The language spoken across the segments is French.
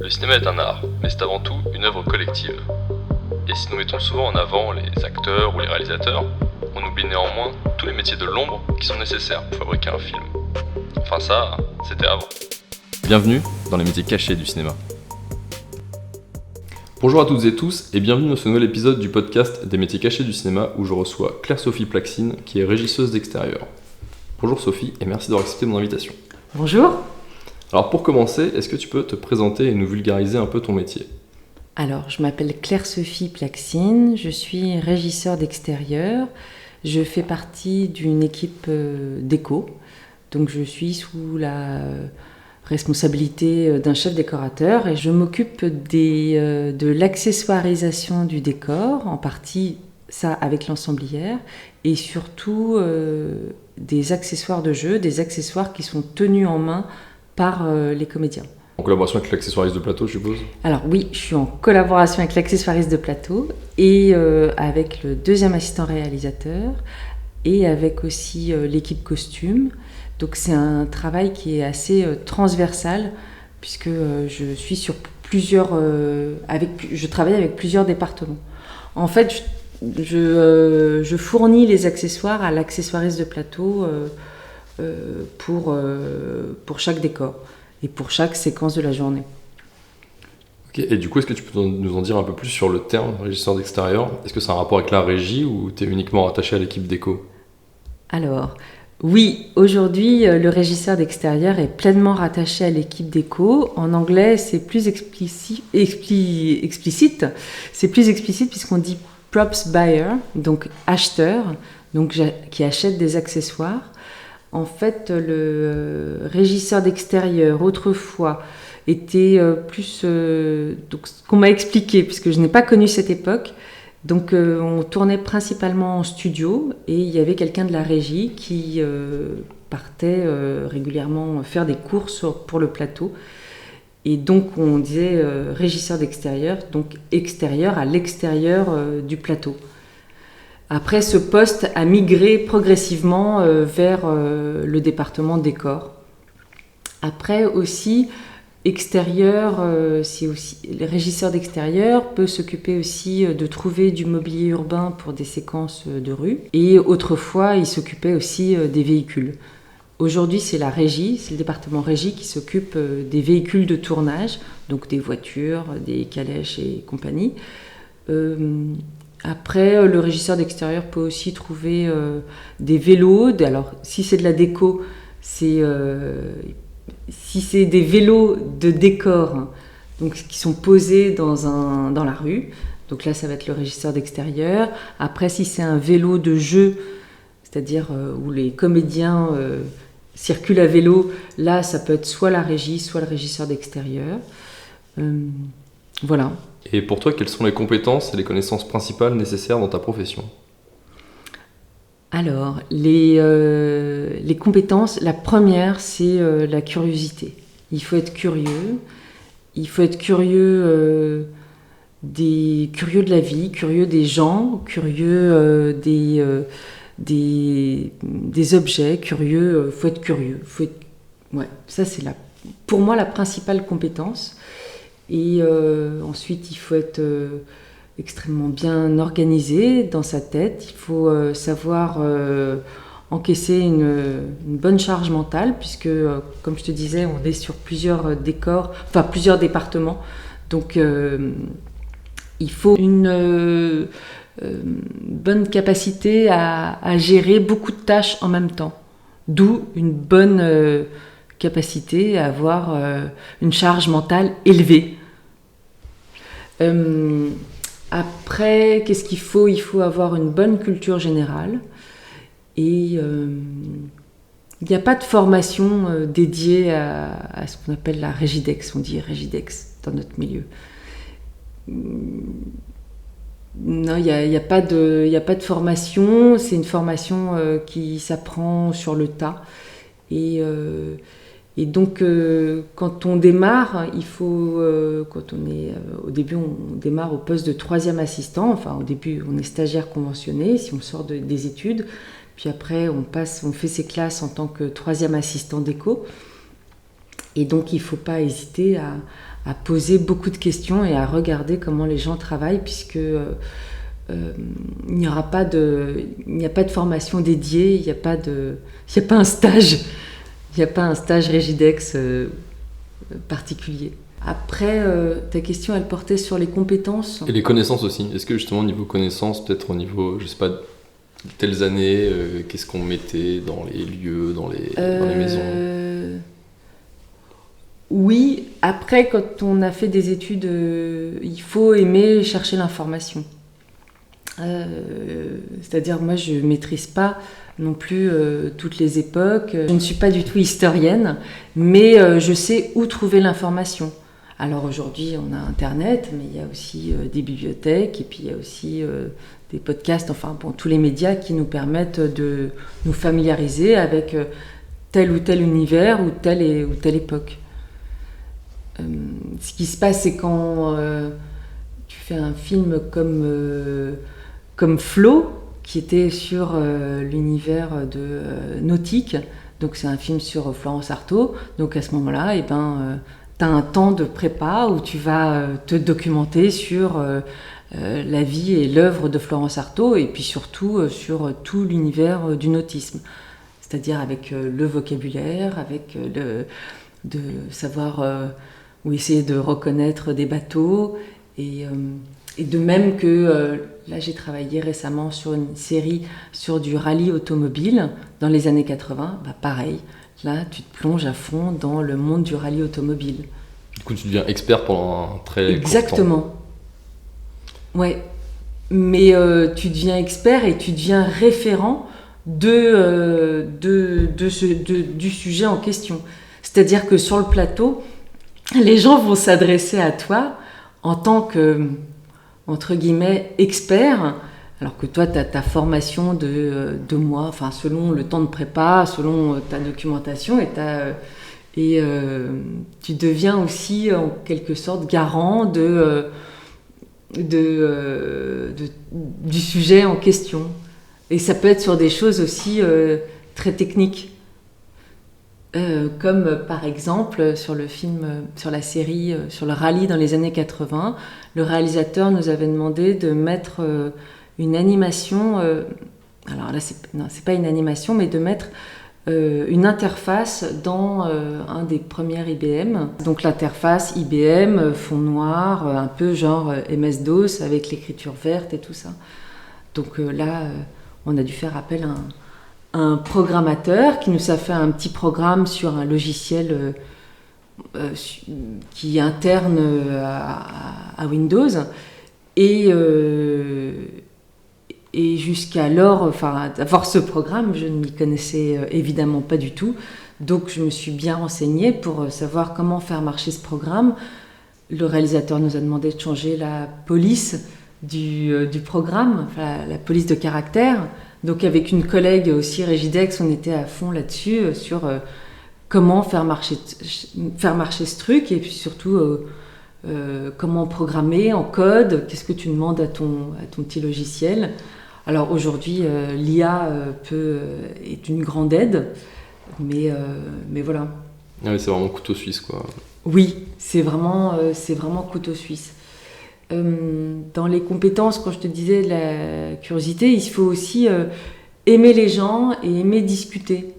Le cinéma est un art, mais c'est avant tout une œuvre collective. Et si nous mettons souvent en avant les acteurs ou les réalisateurs, on oublie néanmoins tous les métiers de l'ombre qui sont nécessaires pour fabriquer un film. Enfin ça, c'était avant. Bienvenue dans les métiers cachés du cinéma. Bonjour à toutes et tous et bienvenue dans ce nouvel épisode du podcast des métiers cachés du cinéma où je reçois Claire-Sophie Plaxine qui est régisseuse d'extérieur. Bonjour Sophie et merci d'avoir accepté mon invitation. Bonjour. Alors pour commencer, est-ce que tu peux te présenter et nous vulgariser un peu ton métier ? Alors, je m'appelle Claire-Sophie Plaxine, je suis régisseur d'extérieur. Je fais partie d'une équipe déco, donc je suis sous la responsabilité d'un chef décorateur et je m'occupe de l'accessoirisation du décor, en partie ça avec l'ensemblière, et surtout des accessoires de jeu, des accessoires qui sont tenus en main par les comédiens. En collaboration avec l'accessoiriste de plateau, je suppose ? Alors oui, je suis en collaboration avec l'accessoiriste de plateau et avec le deuxième assistant réalisateur et avec aussi l'équipe costume. Donc c'est un travail qui est assez transversal puisque je suis sur je travaille avec plusieurs départements. En fait, je fournis les accessoires à l'accessoiriste de plateau pour chaque décor et pour chaque séquence de la journée. Ok, et du coup, est-ce que tu peux nous en dire un peu plus sur le terme régisseur d'extérieur ? Est-ce que c'est un rapport avec la régie ou tu es uniquement rattaché à l'équipe déco ? Alors, oui, aujourd'hui, le régisseur d'extérieur est pleinement rattaché à l'équipe déco. En anglais, c'est plus explicite. C'est plus explicite puisqu'on dit props buyer, donc acheteur, donc qui achète des accessoires. En fait, le régisseur d'extérieur, autrefois, était plus... donc, ce qu'on m'a expliqué, puisque je n'ai pas connu cette époque. Donc, on tournait principalement en studio et il y avait quelqu'un de la régie qui partait régulièrement faire des courses pour le plateau. Et donc, on disait régisseur d'extérieur, donc extérieur à l'extérieur du plateau. Après, ce poste a migré progressivement vers le département décor. Après aussi, extérieur, le régisseur d'extérieur peut s'occuper aussi de trouver du mobilier urbain pour des séquences de rue. Et autrefois, il s'occupait aussi des véhicules. Aujourd'hui, c'est la régie, c'est le département régie qui s'occupe des véhicules de tournage, donc des voitures, des calèches et compagnie. Après, le régisseur d'extérieur peut aussi trouver des vélos. Alors, si c'est de la déco, si c'est des vélos de décor, donc, qui sont posés dans la rue, donc là, ça va être le régisseur d'extérieur. Après, si c'est un vélo de jeu, c'est-à-dire où les comédiens circulent à vélo, là, ça peut être soit la régie, soit le régisseur d'extérieur. Voilà. Et pour toi, quelles sont les compétences et les connaissances principales nécessaires dans ta profession ? Alors, les compétences, la première, c'est la curiosité. Il faut être curieux. Il faut être curieux de la vie, curieux des gens, curieux des objets, curieux. Faut être curieux. Ouais, ça, c'est pour moi la principale compétence. Et ensuite, il faut être extrêmement bien organisé dans sa tête. Il faut savoir encaisser une bonne charge mentale, puisque, comme je te disais, on est sur plusieurs départements. Donc, il faut une bonne capacité à gérer beaucoup de tâches en même temps. D'où une bonne capacité à avoir une charge mentale élevée. Après, qu'est-ce qu'il faut ? Il faut avoir une bonne culture générale et il n'y a pas de formation dédiée à ce qu'on appelle la Régidex. On dit Régidex dans notre milieu. Non, il n'y a pas de formation. C'est une formation qui s'apprend sur le tas. Et donc, quand on démarre, au début, on démarre au poste de 3e assistant. Enfin, au début, on est stagiaire conventionné, si on sort des études. Puis après, on fait ses classes en tant que 3e assistant déco. Et donc, il ne faut pas hésiter à poser beaucoup de questions et à regarder comment les gens travaillent, puisque il n'y a pas de formation dédiée, il n'y a pas un stage, Régidex particulier. Après, ta question, elle portait sur les compétences. Et les connaissances aussi. Est-ce que justement, au niveau connaissances, peut-être au niveau, je sais pas, telles années, qu'est-ce qu'on mettait dans les lieux, dans les maisons? Oui, après, quand on a fait des études, il faut aimer chercher l'information. C'est-à-dire, moi, je ne maîtrise pas non plus toutes les époques. Je ne suis pas du tout historienne, mais je sais où trouver l'information. Alors aujourd'hui, on a Internet, mais il y a aussi des bibliothèques, et puis il y a aussi des podcasts, enfin bon, tous les médias qui nous permettent de nous familiariser avec tel ou tel univers ou telle époque. Ce qui se passe, c'est quand tu fais un film comme Flow, qui était sur l'univers nautique, donc c'est un film sur Florence Artaud, donc à ce moment-là, tu as un temps de prépa où tu vas te documenter sur la vie et l'œuvre de Florence Artaud, et puis surtout sur tout l'univers du nautisme, c'est-à-dire avec le vocabulaire, avec de savoir ou essayer de reconnaître des bateaux, et de même que là j'ai travaillé récemment sur une série sur du rallye automobile dans les années 80, pareil, là tu te plonges à fond dans le monde du rallye automobile. Du coup tu deviens expert pendant un très court temps. Exactement. Ouais, mais tu deviens expert et tu deviens référent du sujet en question. C'est-à-dire que sur le plateau, les gens vont s'adresser à toi en tant que, entre guillemets, expert, alors que toi, tu as ta formation de 2 mois, enfin, selon le temps de prépa, selon ta documentation, et tu deviens aussi, en quelque sorte, garant du sujet en question. Et ça peut être sur des choses aussi très techniques. Comme par exemple sur le film, sur la série, sur le rallye dans les années 80, le réalisateur nous avait demandé de mettre une animation, alors là c'est pas une animation, mais de mettre une interface dans un des premiers IBM. Donc l'interface IBM, fond noir, un peu genre MS-DOS avec l'écriture verte et tout ça. Donc là, on a dû faire appel à un programmateur qui nous a fait un petit programme sur un logiciel qui est interne à Windows. Et jusqu'alors, d'avoir ce programme, je ne m'y connaissais évidemment pas du tout. Donc je me suis bien renseignée pour savoir comment faire marcher ce programme. Le réalisateur nous a demandé de changer la police du programme, la police de caractère. Donc avec une collègue aussi Régidex, on était à fond là-dessus, sur comment faire marcher ce truc, et puis surtout comment programmer en code, qu'est-ce que tu demandes à ton petit logiciel. Alors aujourd'hui, l'IA est une grande aide, mais voilà. Ah oui, c'est vraiment couteau suisse, quoi. Oui, c'est vraiment couteau suisse. Dans les compétences, quand je te disais la curiosité, il faut aussi aimer les gens et aimer discuter.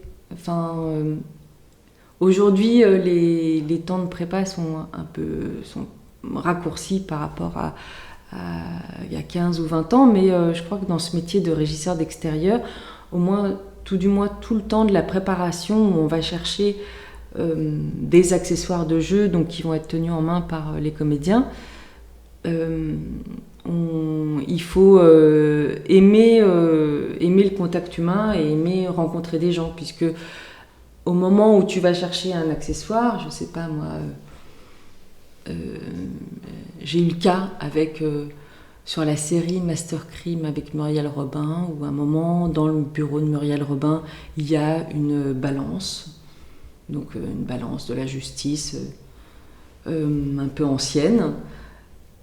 Aujourd'hui, les temps de prépa sont raccourcis par rapport à il y a 15 ou 20 ans, mais je crois que dans ce métier de régisseur d'extérieur, au moins, tout le temps de la préparation, où on va chercher des accessoires de jeu, donc qui vont être tenus en main par les comédiens, il faut aimer le contact humain et aimer rencontrer des gens, puisque au moment où tu vas chercher un accessoire, je sais pas moi, j'ai eu le cas sur la série Master Crime avec Muriel Robin, où à un moment, dans le bureau de Muriel Robin, il y a une balance, donc une balance de la justice un peu ancienne.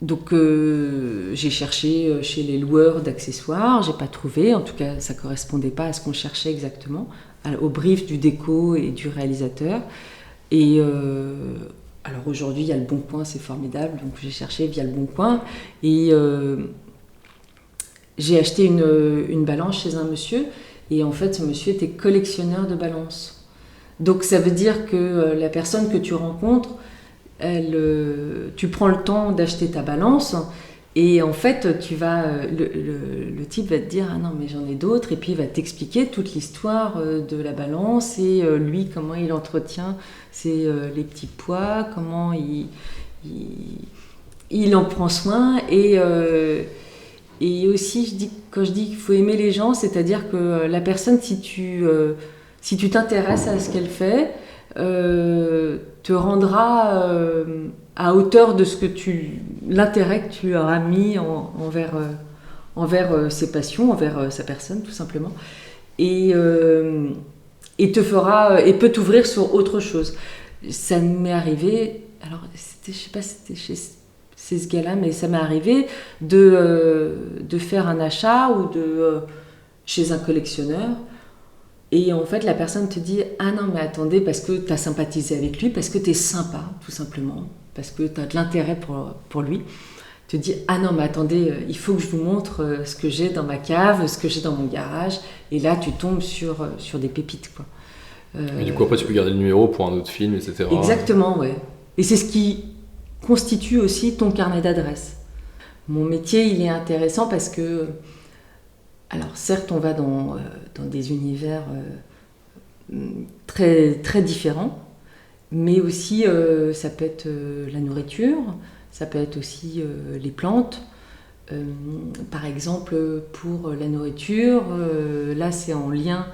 Donc j'ai cherché chez les loueurs d'accessoires, j'ai pas trouvé, en tout cas ça correspondait pas à ce qu'on cherchait exactement, au brief du déco et du réalisateur. Et Alors aujourd'hui, il y a Le Bon Coin, c'est formidable, donc j'ai cherché via Le Bon Coin et j'ai acheté une balance chez un monsieur et en fait, ce monsieur était collectionneur de balances. Donc ça veut dire que la personne que tu rencontres, tu prends le temps d'acheter ta balance et en fait, le type va te dire ah non mais j'en ai d'autres et puis il va t'expliquer toute l'histoire de la balance et lui comment il entretient les petits poids, comment il en prend soin et aussi quand je dis qu'il faut aimer les gens, c'est-à-dire que la personne si tu t'intéresses à ce qu'elle fait, te rendra à hauteur de l'intérêt que tu auras mis envers ses passions, envers sa personne tout simplement, et peut t'ouvrir sur autre chose. Ça m'est arrivé, alors je sais pas si c'était chez ce gars-là, mais ça m'est arrivé de faire un achat ou chez un collectionneur. Et en fait, la personne te dit « Ah non, mais attendez, parce que tu as sympathisé avec lui, parce que tu es sympa, tout simplement, parce que tu as de l'intérêt pour lui. » Tu te dis « Ah non, mais attendez, il faut que je vous montre ce que j'ai dans ma cave, ce que j'ai dans mon garage. » Et là, tu tombes sur des pépites, quoi. Et du coup, après, tu peux garder le numéro pour un autre film, etc. Exactement, ouais. Et c'est ce qui constitue aussi ton carnet d'adresses. Mon métier, il est intéressant parce que... Alors certes, on va dans des univers très, très différents, mais aussi ça peut être la nourriture, ça peut être aussi les plantes. Par exemple, pour la nourriture, là c'est en lien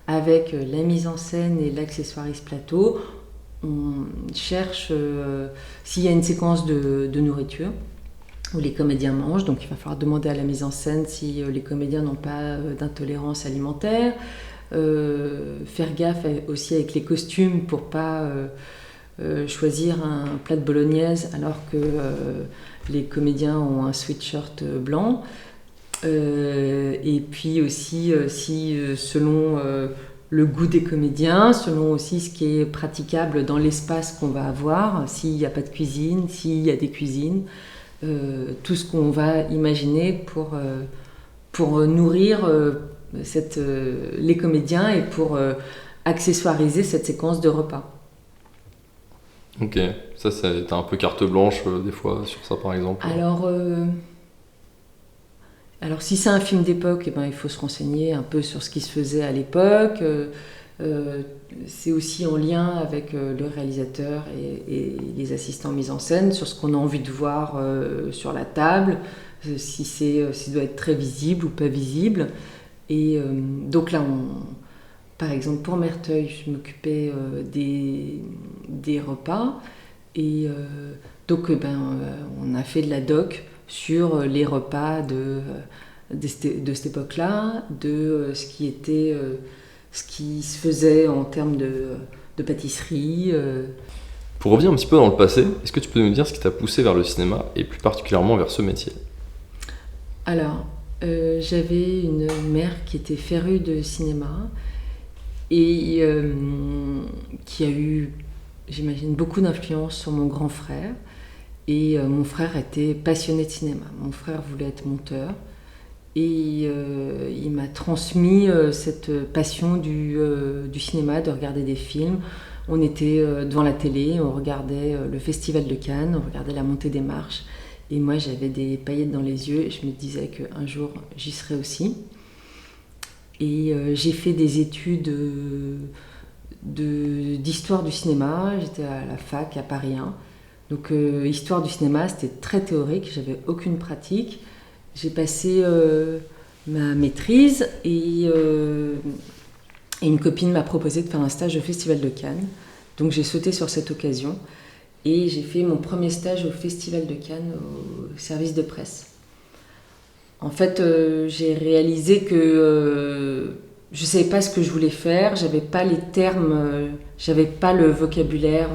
avec la mise en scène et l'accessoiriste plateau. On cherche s'il y a une séquence de nourriture où les comédiens mangent, donc il va falloir demander à la mise en scène si les comédiens n'ont pas d'intolérance alimentaire, faire gaffe aussi avec les costumes pour pas choisir un plat de bolognaise alors que les comédiens ont un sweatshirt blanc, et puis aussi si selon le goût des comédiens, selon aussi ce qui est praticable dans l'espace qu'on va avoir, s'il n'y a pas de cuisine, s'il y a des cuisines, tout ce qu'on va imaginer pour nourrir les comédiens et pour accessoiriser cette séquence de repas. Ok, ça t'as un peu carte blanche des fois sur ça par exemple. Alors si c'est un film d'époque, eh ben, il faut se renseigner un peu sur ce qui se faisait à l'époque. C'est aussi en lien avec le réalisateur et les assistants mise en scène sur ce qu'on a envie de voir sur la table, si ça doit être très visible ou pas visible. Et donc là, par exemple pour Merteuil, je m'occupais des repas et donc on a fait de la doc sur les repas de cette époque-là, de ce qui se faisait en termes de pâtisserie. Pour revenir un petit peu dans le passé, est-ce que tu peux nous dire ce qui t'a poussé vers le cinéma et plus particulièrement vers ce métier ? Alors, j'avais une mère qui était férue de cinéma et qui a eu, j'imagine, beaucoup d'influence sur mon grand frère. Et mon frère était passionné de cinéma. Mon frère voulait être monteur. Et il m'a transmis cette passion du cinéma, de regarder des films. On était devant la télé, on regardait le Festival de Cannes, on regardait la montée des marches. Et moi, j'avais des paillettes dans les yeux et je me disais qu'un jour, j'y serais aussi. Et j'ai fait des études d'histoire du cinéma. J'étais à la fac à Paris 1. Donc, histoire du cinéma, c'était très théorique, j'avais aucune pratique. J'ai passé ma maîtrise et une copine m'a proposé de faire un stage au Festival de Cannes. Donc j'ai sauté sur cette occasion et j'ai fait mon premier stage au Festival de Cannes au service de presse. En fait, j'ai réalisé que je ne savais pas ce que je voulais faire, j'avais pas les termes, j'avais pas le vocabulaire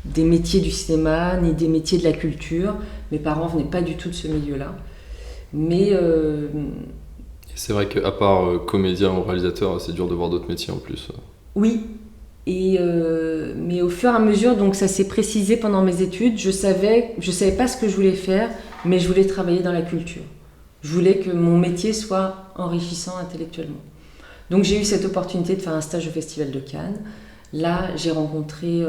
des métiers du cinéma ni des métiers de la culture. Mes parents venaient pas du tout de ce milieu-là. Mais c'est vrai qu'à part comédien ou réalisateur, c'est dur de voir d'autres métiers en plus. Oui, Mais au fur et à mesure, donc ça s'est précisé pendant mes études, je savais pas ce que je voulais faire, mais je voulais travailler dans la culture. Je voulais que mon métier soit enrichissant intellectuellement. Donc j'ai eu cette opportunité de faire un stage au Festival de Cannes. Là, j'ai rencontré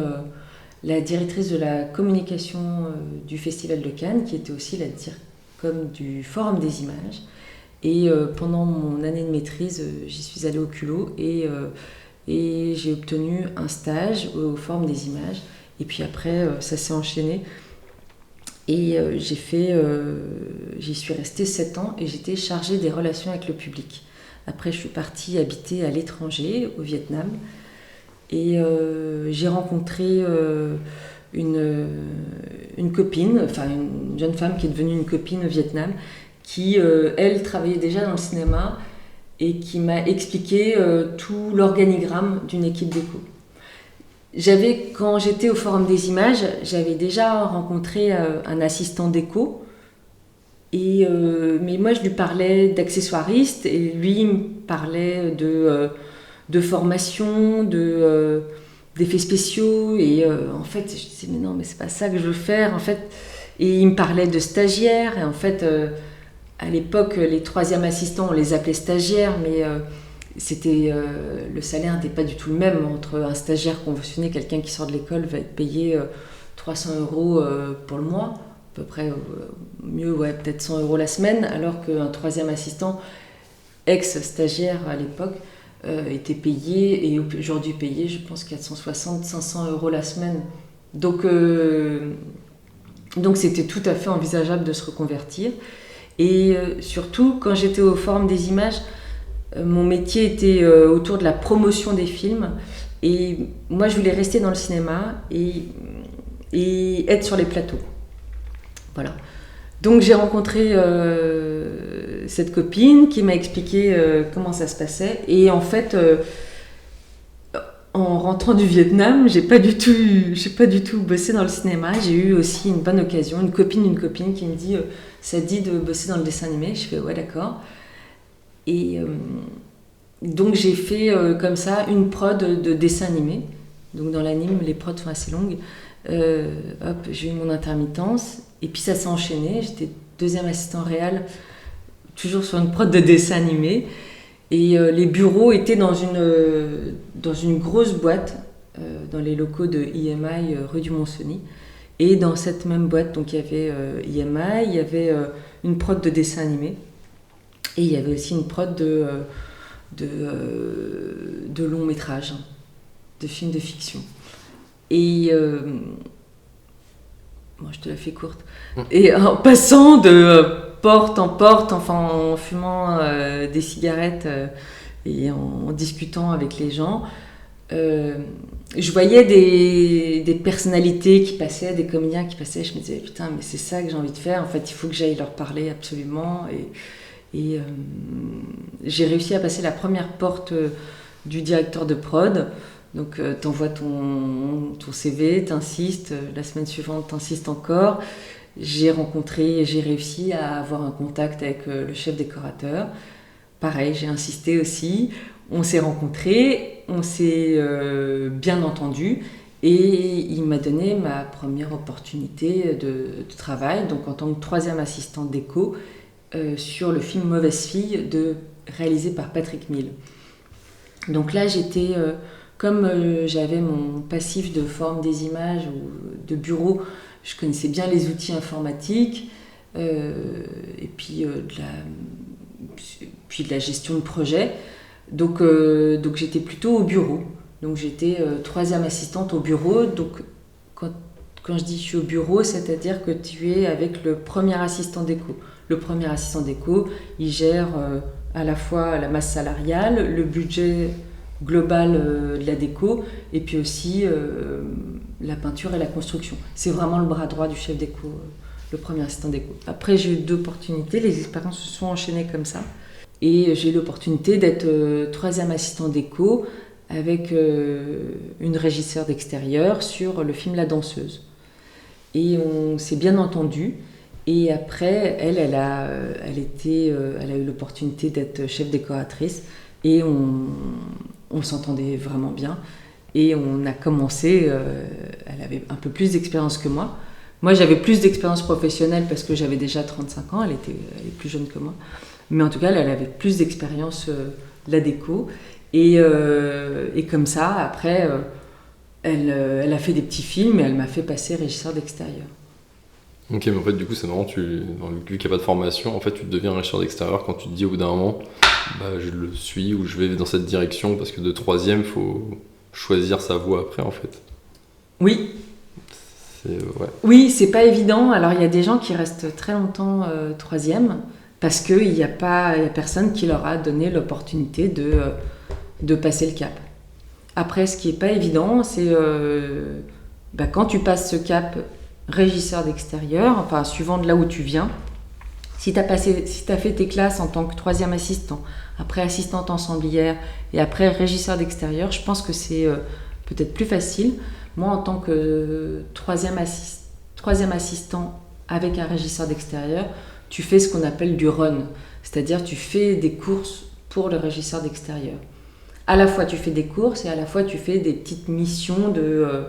la directrice de la communication du Festival de Cannes, qui était aussi la directrice du Forum des images. Et pendant mon année de maîtrise, j'y suis allée au culot et j'ai obtenu un stage au Forum des images. Et puis après, ça s'est enchaîné. Et j'y suis restée 7 ans et j'étais chargée des relations avec le public. Après, je suis partie habiter à l'étranger, au Vietnam. Et j'ai rencontré une copine, enfin une jeune femme qui est devenue une copine au Vietnam, qui, elle, travaillait déjà dans le cinéma et qui m'a expliqué tout l'organigramme d'une équipe déco. Quand j'étais au Forum des images, j'avais déjà rencontré un assistant déco, mais moi je lui parlais d'accessoiriste et lui il me parlait de formation, d'effets spéciaux, et en fait je disais mais non, mais c'est pas ça que je veux faire en fait. Et il me parlait de stagiaires, et en fait à l'époque les troisièmes assistants on les appelait stagiaires, mais le salaire n'était pas du tout le même. Entre un stagiaire conventionné, quelqu'un qui sort de l'école va être payé 300 € pour le mois, à peu près, mieux, ouais, peut-être 100 € la semaine, alors qu'un troisième assistant, ex-stagiaire à l'époque, était payé, et aujourd'hui payé, je pense, 460-500 € la semaine. Donc c'était tout à fait envisageable de se reconvertir. Et surtout, quand j'étais au Forum des images, mon métier était autour de la promotion des films, et moi je voulais rester dans le cinéma et être sur les plateaux. Voilà. Donc j'ai rencontré cette copine qui m'a expliqué comment ça se passait, et en fait en rentrant du Vietnam, j'ai pas du tout bossé dans le cinéma. J'ai eu aussi une bonne occasion, une copine qui me dit ça te dit de bosser dans le dessin animé. Je fais ouais, d'accord. Et donc j'ai fait comme ça une prod de dessin animé. Donc dans l'anime, les prods sont assez longues. J'ai eu mon intermittence, et puis ça s'est enchaîné. J'étais deuxième assistant réal, toujours sur une prod de dessin animé. Et les bureaux étaient dans une grosse boîte, dans les locaux de IMI rue du Mont-Cenis. Et dans cette même boîte, donc il y avait IMI, il y avait une prod de dessin animé. Et il y avait aussi une prod de long métrage, de films de fiction. Et je te la fais courte. Et en passant de porte en porte, enfin en fumant des cigarettes et en discutant avec les gens, je voyais des personnalités qui passaient, des comédiens qui passaient. Je me disais putain, mais c'est ça que j'ai envie de faire. En fait, il faut que j'aille leur parler absolument. Et j'ai réussi à passer la première porte du directeur de prod. Donc t'envoies ton CV, t'insistes, la semaine suivante t'insistes encore. J'ai réussi à avoir un contact avec le chef décorateur. Pareil, j'ai insisté aussi. On s'est rencontrés, on s'est bien entendus, et il m'a donné ma première opportunité de travail, donc en tant que troisième assistante déco, sur le film Mauvaise fille, réalisé par Patrick Mille. Donc là, j'étais, comme j'avais mon passif de forme des images ou de bureau, je connaissais bien les outils informatiques, et puis de la gestion de projet. Donc j'étais plutôt au bureau. Donc j'étais troisième assistante au bureau. Donc quand je dis je suis au bureau, c'est-à-dire que tu es avec le premier assistant déco. Le premier assistant déco, il gère à la fois la masse salariale, le budget global de la déco, et puis aussi la peinture et la construction. C'est vraiment le bras droit du chef déco, le premier assistant déco. Après, j'ai eu 2 opportunités, les expériences se sont enchaînées comme ça. Et j'ai eu l'opportunité d'être troisième assistant déco avec une régisseur d'extérieur sur le film La Danseuse. Et on s'est bien entendu. Et après, elle a eu l'opportunité d'être chef décoratrice, et on s'entendait vraiment bien. Et on a commencé, elle avait un peu plus d'expérience que moi. Moi, j'avais plus d'expérience professionnelle parce que j'avais déjà 35 ans, elle est plus jeune que moi. Mais en tout cas, elle avait plus d'expérience de la déco. Et comme ça, après, elle a fait des petits films et elle m'a fait passer régisseur d'extérieur. Ok, mais en fait, du coup, c'est marrant, vu qu'il n'y a pas de formation, en fait, tu deviens régisseur d'extérieur quand tu te dis au bout d'un moment, je le suis ou je vais dans cette direction, parce que de troisième, il faut choisir sa voie après, en fait. Oui. Ouais. Oui, c'est pas évident. Alors, il y a des gens qui restent très longtemps troisième, parce qu'il n'y a personne qui leur a donné l'opportunité de passer le cap. Après, ce qui n'est pas évident, c'est quand tu passes ce cap régisseur d'extérieur, enfin suivant de là où tu viens, si tu as fait tes classes en tant que troisième assistant, après assistante ensemblière et après régisseur d'extérieur, je pense que c'est peut-être plus facile. Moi, en tant que troisième assistant avec un régisseur d'extérieur, tu fais ce qu'on appelle du run, c'est-à-dire tu fais des courses pour le régisseur d'extérieur. À la fois tu fais des courses et à la fois tu fais des petites missions de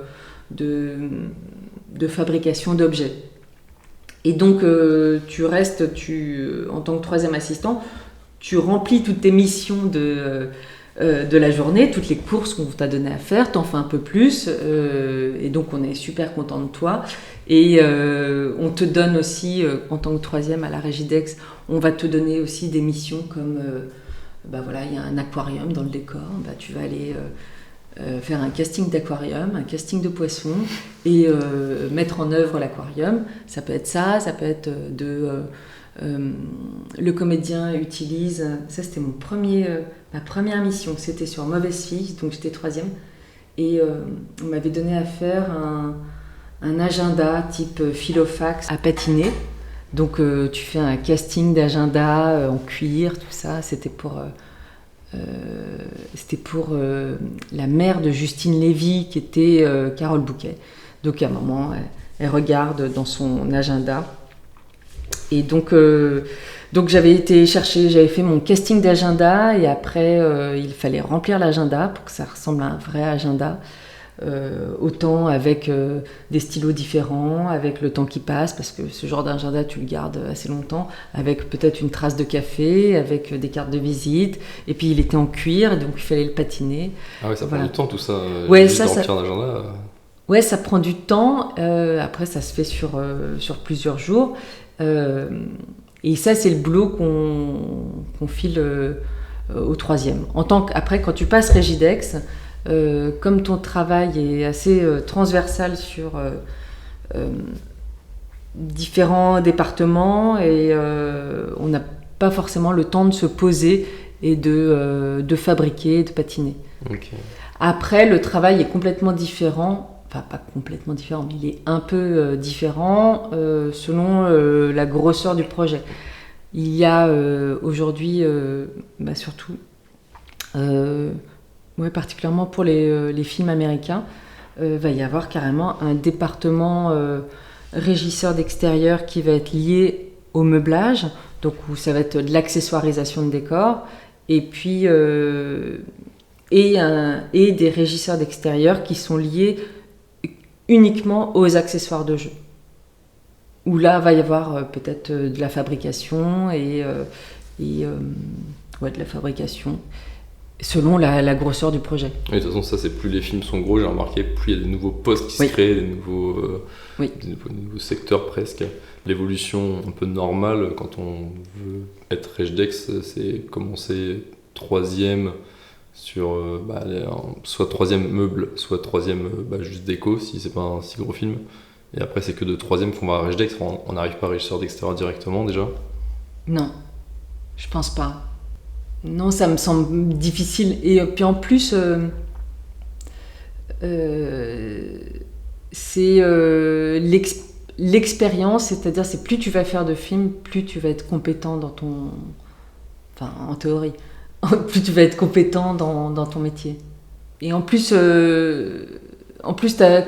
fabrication d'objets. Et donc tu restes, en tant que troisième assistant, tu remplis toutes tes missions de la journée, toutes les courses qu'on t'a donné à faire, t'en fais un peu plus, et donc on est super content de toi. Et on te donne aussi, en tant que troisième à la Régidex, on va te donner aussi des missions comme, il y a un aquarium dans le décor, tu vas aller faire un casting d'aquarium, un casting de poissons, et mettre en œuvre l'aquarium. Ça peut être ça peut être le comédien utilise... Ça, c'était ma première mission. C'était sur Mauvaise Fille, donc j'étais troisième. Et on m'avait donné à faire un agenda type Filofax à patiner. Donc tu fais un casting d'agenda en cuir, tout ça. C'était pour la mère de Justine Lévy, qui était Carole Bouquet. Donc à un moment, elle regarde dans son agenda. Et donc j'avais été chercher, j'avais fait mon casting d'agenda, et après il fallait remplir l'agenda pour que ça ressemble à un vrai agenda. Autant avec des stylos différents, avec le temps qui passe, parce que ce genre d'agenda tu le gardes assez longtemps, avec peut-être une trace de café, avec des cartes de visite, et puis il était en cuir, donc il fallait le patiner. Ah ouais, ça prend du temps tout ça, ouais, juste remplir l'agenda. Ouais, ça prend du temps, après ça se fait sur plusieurs jours, et ça c'est le boulot qu'on file au troisième. Après, quand tu passes Régidex, comme ton travail est assez transversal sur différents départements, et on n'a pas forcément le temps de se poser et de fabriquer, de patiner. Okay. Après, le travail est complètement différent, enfin pas complètement différent, mais il est un peu différent selon la grosseur du projet. Il y a aujourd'hui, surtout... particulièrement pour les films américains, va y avoir carrément un département régisseur d'extérieur qui va être lié au meublage, donc où ça va être de l'accessoirisation de décors, et puis et des régisseurs d'extérieur qui sont liés uniquement aux accessoires de jeu. Où là va y avoir peut-être de la fabrication et de la fabrication. Selon la grosseur du projet. Oui, de toute façon, ça, c'est plus les films sont gros, j'ai remarqué, plus il y a des nouveaux postes qui se créent, des nouveaux secteurs presque. L'évolution un peu normale, quand on veut être Régidex, c'est commencer troisième sur soit troisième meuble, soit troisième juste déco, si c'est pas un si gros film. Et après, c'est que de troisième qu'on va à Régidex, on n'arrive pas à régisseur d'extérieur directement déjà. Non, je pense pas. Non, ça me semble difficile. Et puis en plus, c'est l'expérience, c'est-à-dire c'est plus tu vas faire de films, plus tu vas être compétent dans ton... Enfin, en théorie. Plus tu vas être compétent dans ton métier. Et en plus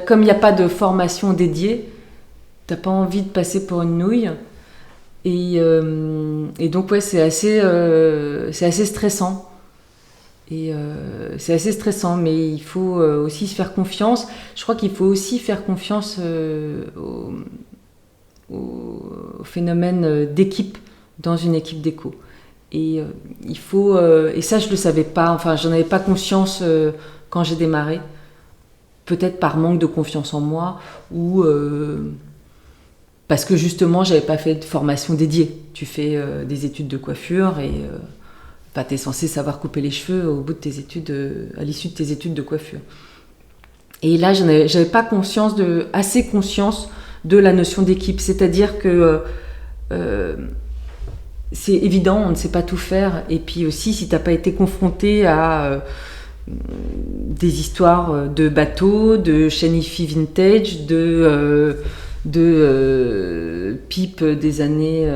comme il n'y a pas de formation dédiée, t'as pas envie de passer pour une nouille. Et donc ouais, c'est assez stressant. Et c'est assez stressant, mais il faut aussi se faire confiance. Je crois qu'il faut aussi faire confiance au phénomène d'équipe dans une équipe d'éco. Et il faut, et ça je le savais pas, enfin j'en avais pas conscience quand j'ai démarré, peut-être par manque de confiance en moi ou parce que justement j'avais pas fait de formation dédiée. Tu fais des études de coiffure et t'es censé savoir couper les cheveux au bout de tes études, à l'issue de tes études de coiffure. Et là j'avais pas assez conscience de la notion d'équipe, c'est-à-dire que c'est évident, on ne sait pas tout faire. Et puis aussi, si tu n'as pas été confronté à des histoires de bateaux, de Shanifi vintage, de pipes des années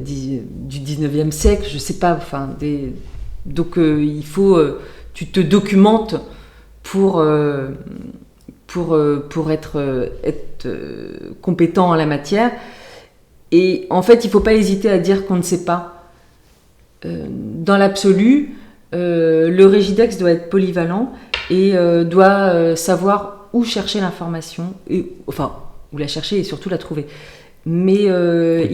du 19e siècle, je ne sais pas. Donc il faut... tu te documentes pour être compétent en la matière. Et en fait, il ne faut pas hésiter à dire qu'on ne sait pas. Dans l'absolu, le Régidex doit être polyvalent et doit savoir où chercher l'information, où la chercher et surtout la trouver. Mais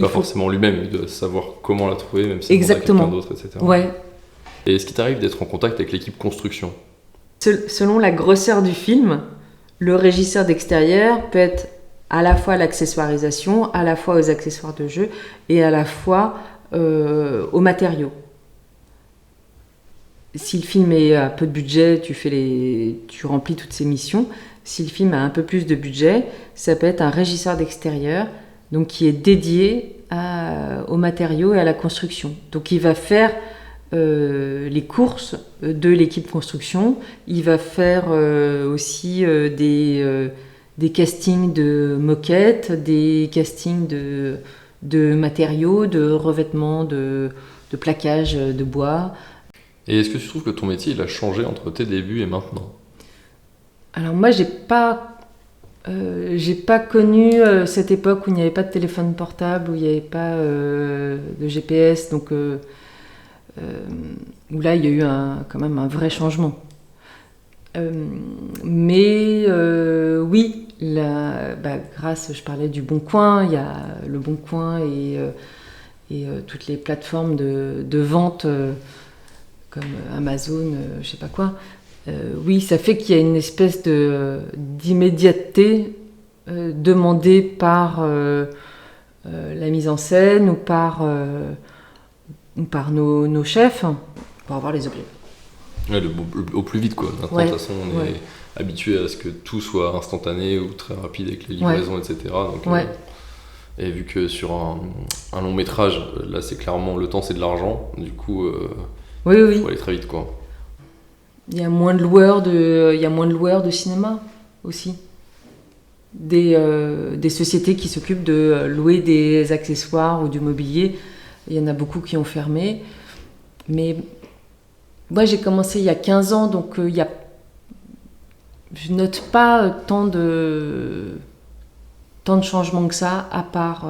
forcément lui-même, il doit savoir comment la trouver, même si c'est quelqu'un d'autre, etc. Ouais. Et est-ce qu'il t'arrive d'être en contact avec l'équipe construction ? Selon la grosseur du film, le régisseur d'extérieur peut être à la fois à l'accessoirisation, à la fois aux accessoires de jeu et à la fois aux matériaux. Si le film est à peu de budget, tu remplis toutes ces missions. Si le film a un peu plus de budget, ça peut être un régisseur d'extérieur, donc qui est dédié aux matériaux et à la construction. Donc il va faire les courses de l'équipe construction, il va faire aussi des castings de moquettes, des castings de matériaux, de revêtements, de plaquage de bois. Et est-ce que tu trouves que ton métier il a changé entre tes débuts et maintenant ? Alors moi, j'ai pas connu cette époque où il n'y avait pas de téléphone portable, où il n'y avait pas de GPS, donc où là, il y a eu quand même un vrai changement. Mais oui, grâce, je parlais du Bon Coin, il y a le Bon Coin et toutes les plateformes de vente comme Amazon, je sais pas quoi. Oui, ça fait qu'il y a une espèce d'immédiateté demandée par la mise en scène ou par nos chefs pour avoir les objets. Ouais, au plus vite quoi. Maintenant, de toute façon, on est habitué à ce que tout soit instantané ou très rapide avec les livraisons, etc. Donc, et vu que sur un long métrage, là c'est clairement le temps c'est de l'argent, du coup il faut aller très vite quoi. Il y a moins de loueurs de cinéma aussi. Des sociétés qui s'occupent de louer des accessoires ou du mobilier, il y en a beaucoup qui ont fermé. Mais moi j'ai commencé il y a 15 ans, donc je note pas tant de changements que ça, à part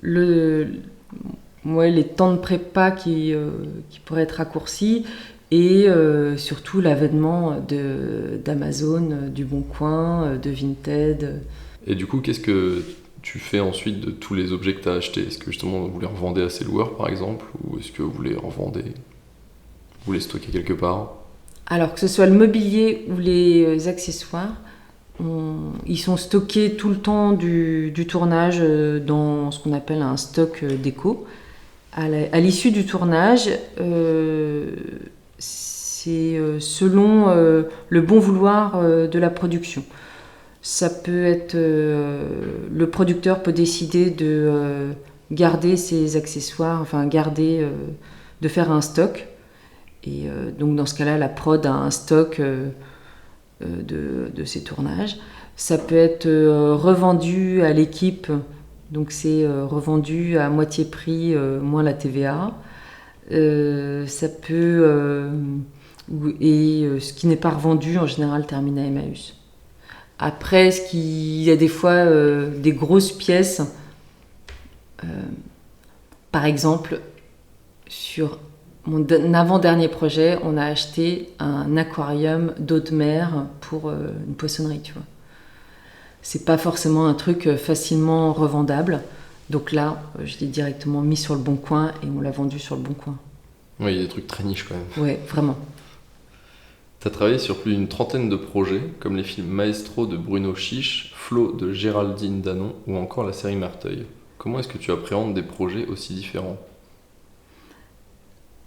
les temps de prépa qui pourraient être raccourcis et surtout l'avènement d'Amazon, du Bon Coin, de Vinted. Et du coup, qu'est-ce que tu fais ensuite de tous les objets que tu as achetés ? Est-ce que justement vous les revendez à ces loueurs par exemple, ou est-ce que vous les revendez, vous les stockez quelque part ? Alors que ce soit le mobilier ou les accessoires, ils sont stockés tout le temps du tournage dans ce qu'on appelle un stock déco. À l'issue du tournage, c'est selon le bon vouloir de la production. Ça peut être... le producteur peut décider de garder ses accessoires, de faire un stock. Et donc dans ce cas-là, la prod a un stock de ses tournages. Ça peut être revendu à l'équipe, donc c'est revendu à moitié prix moins la TVA. Ça peut ce qui n'est pas revendu en général termine à Emmaüs. Après, il y a des fois des grosses pièces, par exemple sur mon avant-dernier projet, on a acheté un aquarium d'eau de mer pour une poissonnerie, tu vois. C'est pas forcément un truc facilement revendable. Donc là, je l'ai directement mis sur le Bon Coin et on l'a vendu sur le Bon Coin. Oui, il y a des trucs très niches quand même. Ouais, vraiment. Tu as travaillé sur plus d'une trentaine de projets, comme les films Maestro de Bruno Chiche, Flo de Géraldine Danon ou encore la série Merteuil. Comment est-ce que tu appréhendes des projets aussi différents ?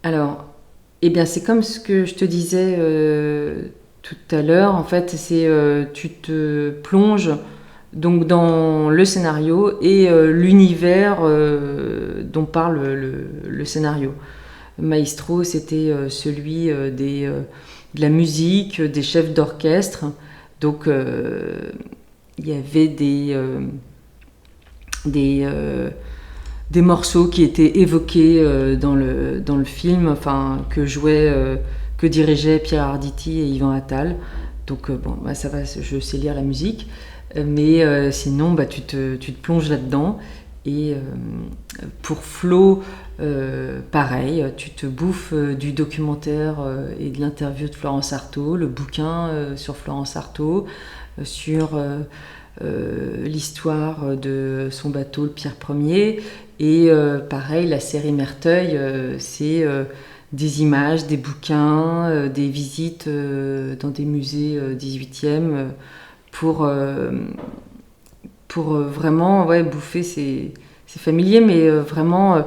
Alors, eh bien, c'est comme ce que je te disais tout à l'heure. En fait, c'est tu te plonges donc dans le scénario et l'univers dont parle le scénario. Maestro, c'était celui de la musique, des chefs d'orchestre. Donc, il y avait des morceaux qui étaient évoqués dans le film, enfin, que dirigeaient Pierre Arditi et Yvan Attal. Donc, bon, bah, ça va, je sais lire la musique. Mais sinon, bah, tu te plonges là-dedans. Et pour Flo, pareil, tu te bouffes du documentaire et de l'interview de Florence Artaud, le bouquin sur Florence Artaud, sur l'histoire de son bateau, le Pierre Ier. Et pareil, la série Merteuil, c'est des images, des bouquins, des visites dans des musées 18e pour vraiment bouffer, c'est familier, mais vraiment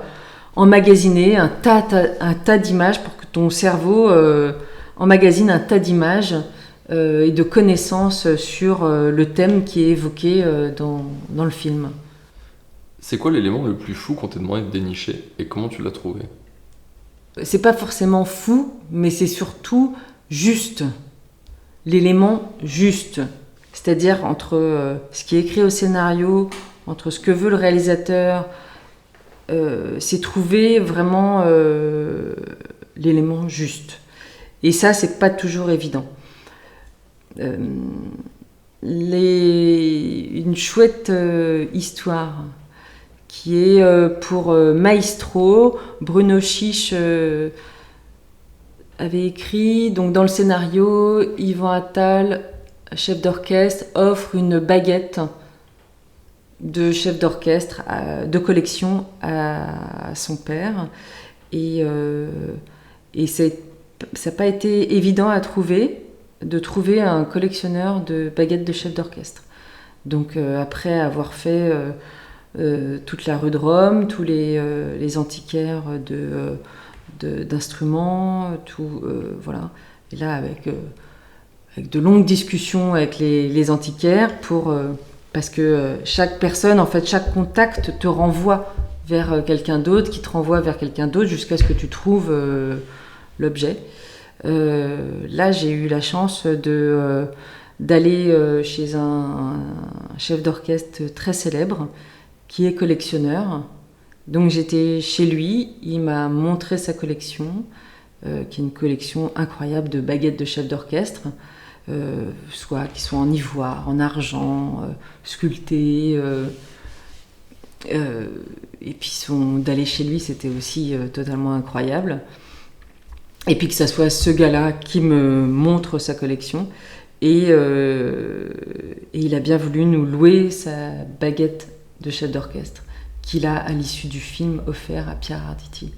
emmagasiner un tas d'images pour que ton cerveau emmagasine un tas d'images et de connaissances sur le thème qui est évoqué dans le film. C'est quoi l'élément le plus fou qu'on t'ait demandé de dénicher et comment tu l'as trouvé ? C'est pas forcément fou, mais c'est surtout juste. L'élément juste. C'est-à-dire entre ce qui est écrit au scénario, entre ce que veut le réalisateur, c'est trouver vraiment l'élément juste. Et ça, c'est pas toujours évident. Une chouette histoire qui est pour Maestro. Bruno Chiche avait écrit, donc dans le scénario, Yvan Attal, chef d'orchestre, offre une baguette de chef d'orchestre de collection à son père. Et ça n'a pas été évident de trouver un collectionneur de baguettes de chef d'orchestre. Donc après avoir fait toute la rue de Rome, tous les antiquaires d'instruments, tout, voilà. Et là, avec de longues discussions avec les antiquaires parce que chaque personne, en fait, chaque contact te renvoie vers quelqu'un d'autre, qui te renvoie vers quelqu'un d'autre jusqu'à ce que tu trouves l'objet. Là, j'ai eu la chance d'aller chez un chef d'orchestre très célèbre qui est collectionneur. Donc j'étais chez lui, il m'a montré sa collection, qui est une collection incroyable de baguettes de chef d'orchestre, soit qui sont en ivoire, en argent, sculptées. Et puis d'aller chez lui, c'était aussi totalement incroyable. Et puis que ça soit ce gars-là qui me montre sa collection. Et il a bien voulu nous louer sa baguette de chef d'orchestre qu'il a, à l'issue du film, offert à Pierre Arditi.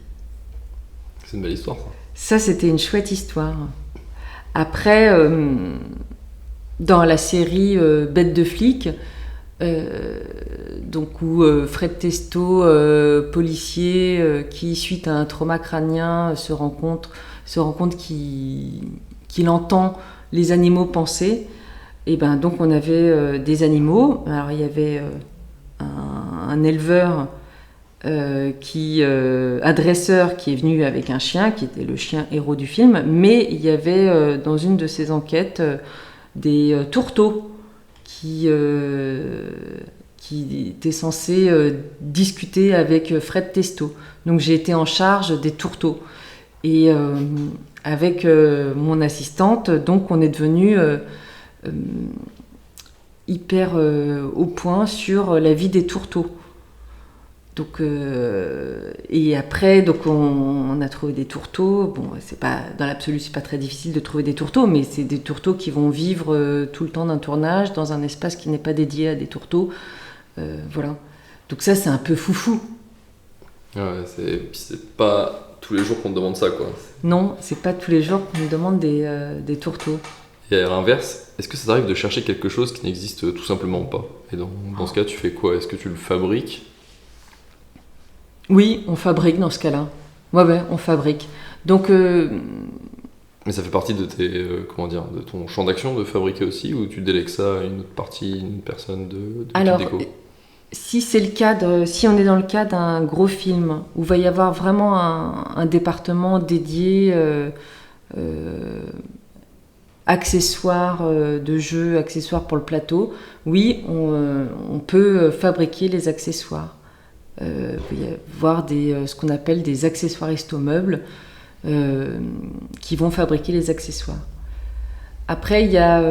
C'est une belle histoire, ça. Ça, c'était une chouette histoire. Après, dans la série Bête de flic, donc où Fred Testo, policier, qui suite à un trauma crânien se rend compte qu'il entend les animaux penser. Et ben donc on avait des animaux. Alors il y avait un éleveur, un dresseur qui est venu avec un chien, qui était le chien héros du film, mais il y avait dans une de ces enquêtes des tourteaux qui étaient censés discuter avec Fred Testo. Donc j'ai été en charge des tourteaux. Et avec mon assistante, donc on est devenu hyper au point sur la vie des tourteaux. Donc, et après, donc on a trouvé des tourteaux. Bon, c'est pas, dans l'absolu, c'est pas très difficile de trouver des tourteaux, mais c'est des tourteaux qui vont vivre tout le temps d'un tournage dans un espace qui n'est pas dédié à des tourteaux. Voilà. Donc ça, c'est un peu foufou. Ouais, c'est pas tous les jours qu'on te demande ça, quoi. Non, c'est pas tous les jours qu'on me demande des tourteaux. Et à l'inverse, est-ce que ça t'arrive de chercher quelque chose qui n'existe tout simplement pas? Et dans ce cas, tu fais quoi? Est-ce que tu le fabriques? Oui, on fabrique dans ce cas-là. Ouais, on fabrique. Donc, Mais ça fait partie de de ton champ d'action de fabriquer aussi, ou tu délègues ça à une autre partie, une personne de alors, déco? si c'est le cas si on est dans le cas d'un gros film où il va y avoir vraiment un département dédié accessoires de jeu, accessoires pour le plateau, oui, on peut fabriquer les accessoires. Il va y avoir ce qu'on appelle des accessoiristes au meuble qui vont fabriquer les accessoires. Après, il y a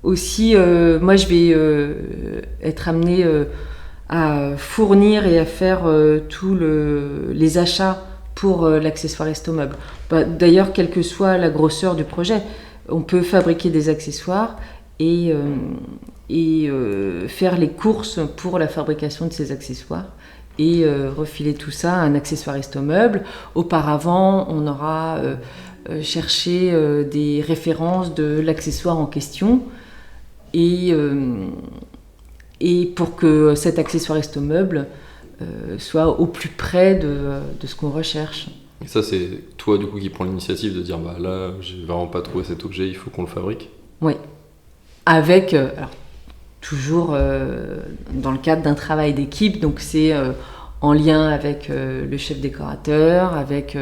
aussi, moi je vais être amenée à fournir et à faire tous les achats pour l'accessoiriste au meuble. D'ailleurs, quelle que soit la grosseur du projet, on peut fabriquer des accessoires et faire les courses pour la fabrication de ces accessoires et refiler tout ça à un accessoiriste au meuble. Auparavant, on aura cherché des références de l'accessoire en question et pour que cet accessoiriste au meuble soit au plus près de ce qu'on recherche. Et ça, c'est toi du coup qui prends l'initiative de dire bah là, j'ai vraiment pas trouvé cet objet, il faut qu'on le fabrique. Oui, avec alors, toujours dans le cadre d'un travail d'équipe, donc c'est en lien avec le chef décorateur, avec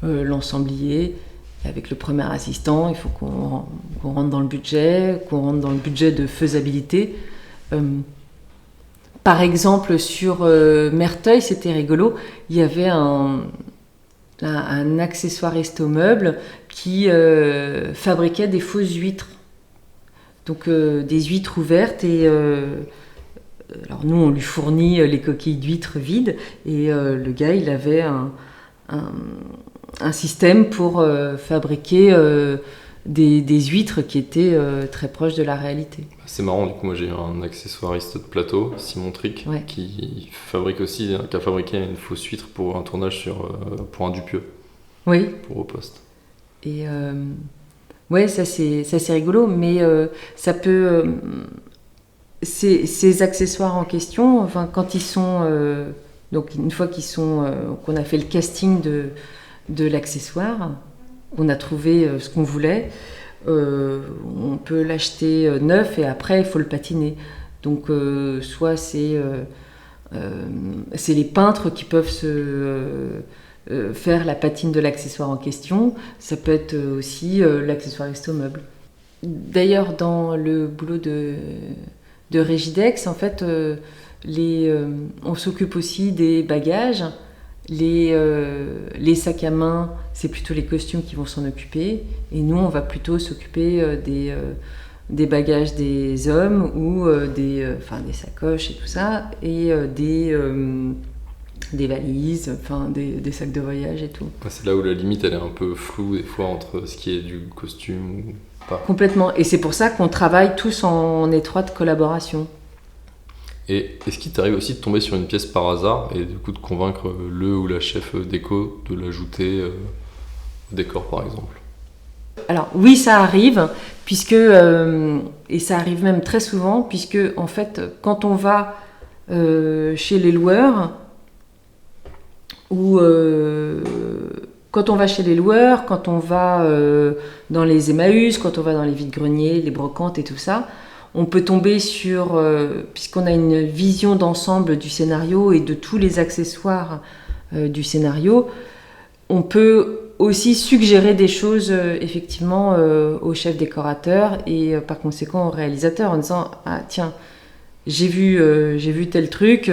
l'ensemblier, avec le premier assistant. Il faut qu'on rentre dans le budget, de faisabilité. Par exemple, sur Merteuil, c'était rigolo, il y avait un accessoiriste au meuble qui fabriquait des fausses huîtres. Donc des huîtres ouvertes et alors nous on lui fournit les coquilles d'huîtres vides et le gars il avait un système pour fabriquer des huîtres qui étaient très proches de la réalité. C'est marrant, du coup moi j'ai un accessoiriste de plateau, Simon Tric, Ouais. qui a fabriqué une fausse huître pour un tournage pour un Dupieux, Oui. pour Au Poste. Et ouais, ça c'est rigolo, mais ça peut ces accessoires en question, enfin quand ils sont donc une fois qu'on a fait le casting de l'accessoire, on a trouvé ce qu'on voulait, on peut l'acheter neuf et après il faut le patiner. Donc soit c'est les peintres qui peuvent faire la patine de l'accessoire en question, ça peut être aussi l'accessoiriste au meuble. D'ailleurs, dans le boulot de Régidex, en fait, on s'occupe aussi des bagages. Les sacs à main, c'est plutôt les costumes qui vont s'en occuper. Et nous, on va plutôt s'occuper des bagages des hommes ou des sacoches et tout ça, et des valises, des sacs de voyage et tout. C'est là où la limite elle est un peu floue des fois entre ce qui est du costume ou pas. Complètement. Et c'est pour ça qu'on travaille tous en étroite collaboration. Et est-ce qu'il t'arrive aussi de tomber sur une pièce par hasard et du coup de convaincre le ou la chef déco de l'ajouter au décor par exemple? Alors oui, ça arrive, puisque et ça arrive même très souvent, puisque en fait, quand on va chez les loueurs, ou quand on va chez les loueurs, quand on va dans les Emmaüs, quand on va dans les vides-greniers, les brocantes et tout ça, on peut tomber sur, puisqu'on a une vision d'ensemble du scénario et de tous les accessoires du scénario, on peut aussi suggérer des choses effectivement au chef décorateur et par conséquent au réalisateur en disant « Ah tiens, j'ai vu tel truc,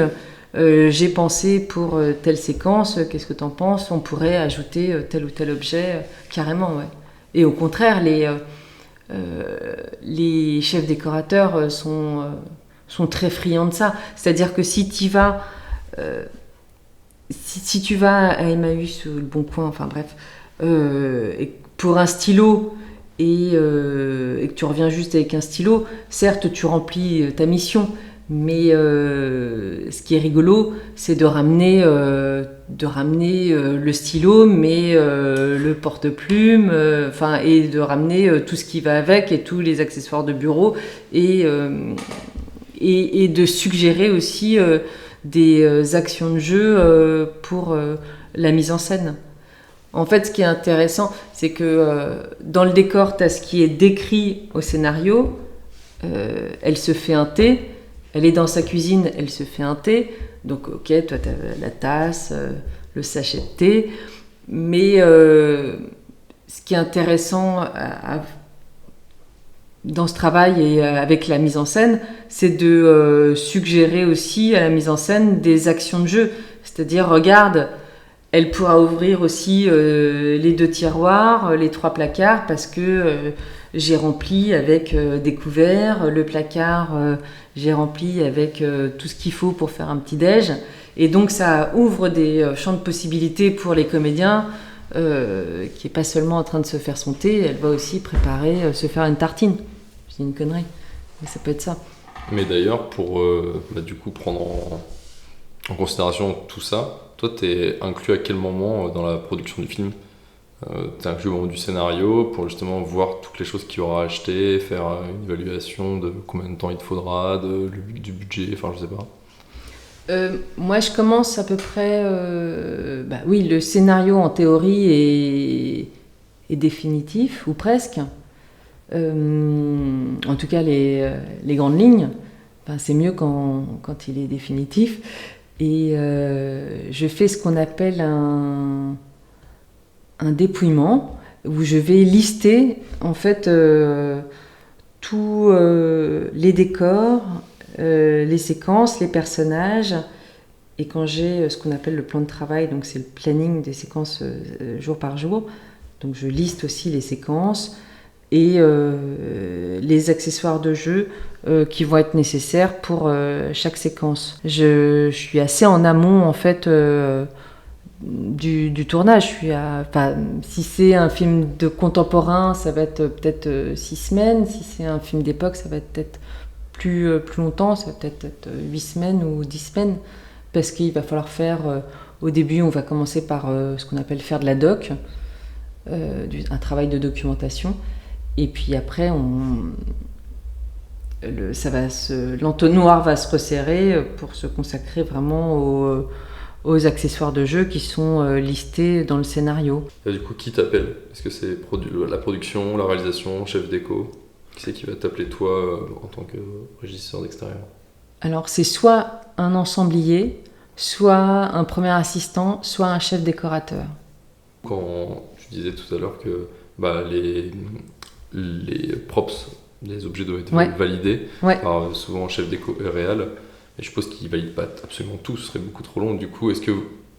j'ai pensé pour telle séquence, qu'est-ce que t'en penses? On pourrait ajouter tel ou tel objet carrément, ouais. » Et au contraire, les chefs décorateurs sont sont très friands de ça. C'est-à-dire que si tu vas, si tu vas à Emmaüs ou Le Bon Coin, enfin bref, pour un stylo et que tu reviens juste avec un stylo, certes tu remplis ta mission, mais ce qui est rigolo, c'est de ramener le stylo, mais le porte-plume, et de ramener tout ce qui va avec et tous les accessoires de bureau et de suggérer aussi des actions de jeu pour la mise en scène. En fait, ce qui est intéressant, c'est que dans le décor, tu as ce qui est décrit au scénario. Elle se fait un thé, elle est dans sa cuisine, elle se fait un thé. Donc, ok, toi, tu as la tasse, le sachet de thé. Mais ce qui est intéressant dans ce travail et avec la mise en scène, c'est de suggérer aussi à la mise en scène des actions de jeu. C'est-à-dire, regarde, elle pourra ouvrir aussi les 2 tiroirs, les 3 placards, parce que j'ai rempli avec des couverts, le placard, j'ai rempli avec tout ce qu'il faut pour faire un petit déj. Et donc ça ouvre des champs de possibilités pour les comédiens, qui n'est pas seulement en train de se faire son thé, elle va aussi préparer, se faire une tartine. C'est une connerie, mais ça peut être ça. Mais d'ailleurs, pour du coup prendre en considération tout ça, toi, t'es inclus à quel moment dans la production du film ? T'es inclus au moment du scénario pour justement voir toutes les choses qu'il y aura à acheter, faire une évaluation de combien de temps il te faudra, du budget, enfin je sais pas. Moi, je commence à peu près... oui, le scénario en théorie est définitif, ou presque. En tout cas, les grandes lignes. C'est mieux quand il est définitif. Et je fais ce qu'on appelle un dépouillement, où je vais lister en fait tous les décors, les séquences, les personnages. Et quand j'ai ce qu'on appelle le plan de travail, donc c'est le planning des séquences jour par jour, donc je liste aussi les séquences et les accessoires de jeu qui vont être nécessaires pour chaque séquence. Je suis assez en amont en fait du tournage. Si c'est un film de contemporain, ça va être peut-être 6 semaines. Si c'est un film d'époque, ça va être peut-être plus longtemps, ça va peut-être être 8 semaines ou 10 semaines. Parce qu'il va falloir faire, au début, on va commencer par ce qu'on appelle faire de la doc, un travail de documentation. Et puis après, l'entonnoir va se resserrer pour se consacrer vraiment aux accessoires de jeu qui sont listés dans le scénario. Et du coup, qui t'appelle ? Est-ce que c'est la production, la réalisation, chef déco ? Qui c'est qui va t'appeler toi en tant que régisseur d'extérieur ? Alors c'est soit un ensemblier, soit un premier assistant, soit un chef décorateur. Quand tu disais tout à l'heure que les props, les objets doivent être validés par souvent chef déco et réal, et je suppose qu'ils ne valident pas absolument tout, ce serait beaucoup trop long. Du coup, est-ce que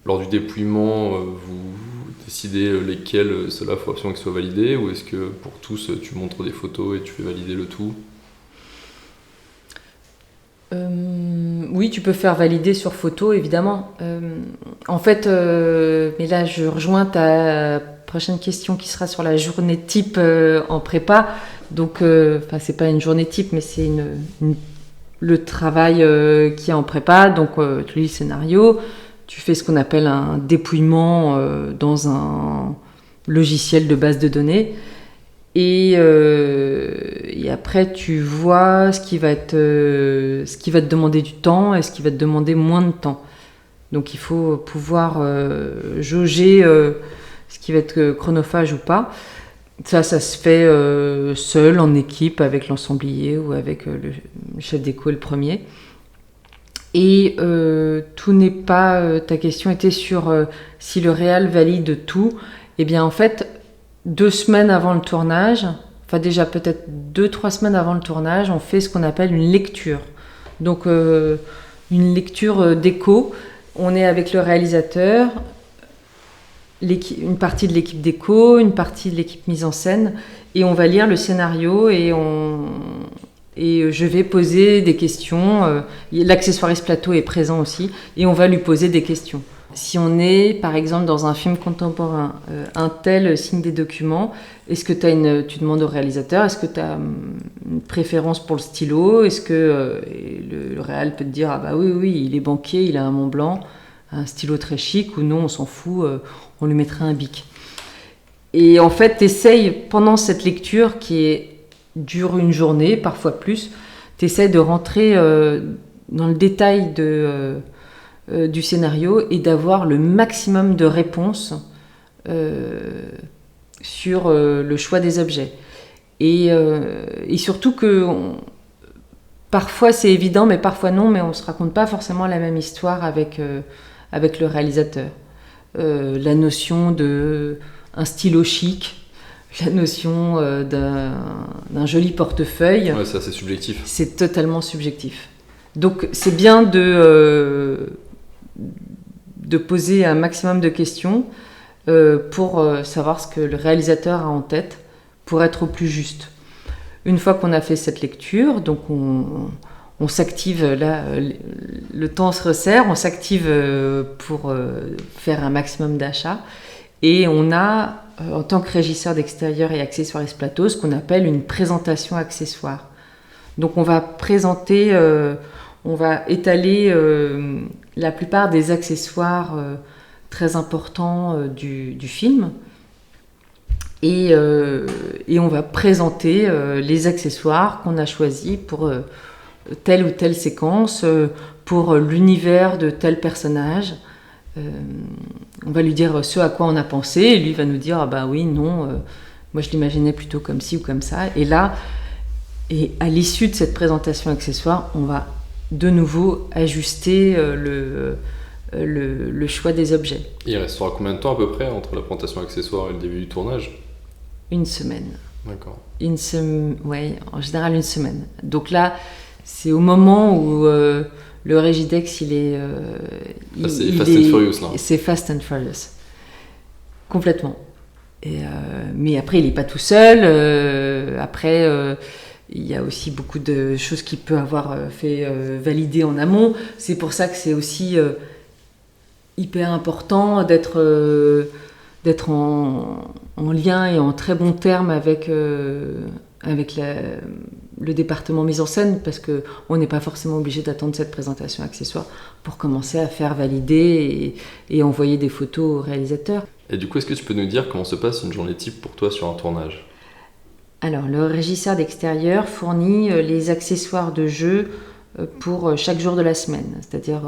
lors du dépouillement, vous décidez lesquels cela faut absolument qu'ils soient validés, ou est-ce que pour tous tu montres des photos et tu fais valider le tout ? Oui, tu peux faire valider sur photo, évidemment. En fait, mais là, je rejoins ta prochaine question qui sera sur la journée type en prépa. Donc, c'est pas une journée type, mais c'est le travail qui est en prépa. Donc, tu lis le scénario, tu fais ce qu'on appelle un dépouillement dans un logiciel de base de données. Et après, tu vois ce qui va te demander du temps et ce qui va te demander moins de temps. Donc, il faut pouvoir jauger ce qui va être chronophage ou pas. Ça se fait seul, en équipe, avec l'ensemblier ou avec le chef déco, le premier. Et tout n'est pas... ta question était sur si le réal valide tout. Eh bien, en fait... 2 semaines avant le tournage, déjà peut-être 2-3 semaines avant le tournage, on fait ce qu'on appelle une lecture. Donc une lecture déco. On est avec le réalisateur, une partie de l'équipe déco, une partie de l'équipe mise en scène, et on va lire le scénario et Et je vais poser des questions. L'accessoiriste plateau est présent aussi, et on va lui poser des questions. Si on est, par exemple, dans un film contemporain, un tel signe des documents, est-ce que tu demandes au réalisateur, est-ce que tu as une préférence pour le stylo? Est-ce que le réal peut te dire, ah bah oui, il est banquier, il a un Mont Blanc, un stylo très chic, ou non, on s'en fout, on lui mettra un bic. Et en fait, tu essayes, pendant cette lecture dure une journée, parfois plus, tu essayes de rentrer dans le détail du scénario et d'avoir le maximum de réponses sur le choix des objets. Et surtout que parfois c'est évident, mais parfois non, mais on ne se raconte pas forcément la même histoire avec le réalisateur. La notion d'un stylo chic, la notion d'un joli portefeuille. Ouais, c'est assez subjectif. C'est totalement subjectif. Donc c'est bien de poser un maximum de questions pour savoir ce que le réalisateur a en tête pour être au plus juste. Une fois qu'on a fait cette lecture, donc on s'active, là, le temps se resserre, on s'active pour faire un maximum d'achats. Et on a, en tant que régisseur d'extérieur et accessoiriste plateau, ce qu'on appelle une présentation accessoire. Donc on va présenter, on va étaler la plupart des accessoires très importants du film. Et on va présenter les accessoires qu'on a choisis pour telle ou telle séquence, pour l'univers de tel personnage. On va lui dire ce à quoi on a pensé, et lui va nous dire ah bah oui, non, moi je l'imaginais plutôt comme ci ou comme ça. Et là, à l'issue de cette présentation accessoire, on va de nouveau ajuster le choix des objets. Et il restera combien de temps à peu près entre la présentation accessoire et le début du tournage? Une semaine. D'accord. Ouais, en général une semaine. Donc là, c'est au moment où le Régidex, il est... c'est Fast and Furious, là. C'est Fast and Furious. Complètement. Mais après, il n'est pas tout seul. Après, il y a aussi beaucoup de choses qu'il peut avoir fait valider en amont. C'est pour ça que c'est aussi hyper important d'être en lien et en très bon terme avec le département mise en scène, parce qu'on n'est pas forcément obligé d'attendre cette présentation accessoire pour commencer à faire valider et envoyer des photos au réalisateur. Et du coup, est-ce que tu peux nous dire comment se passe une journée type pour toi sur un tournage? Alors, le régisseur d'extérieur fournit les accessoires de jeu pour chaque jour de la semaine, c'est-à-dire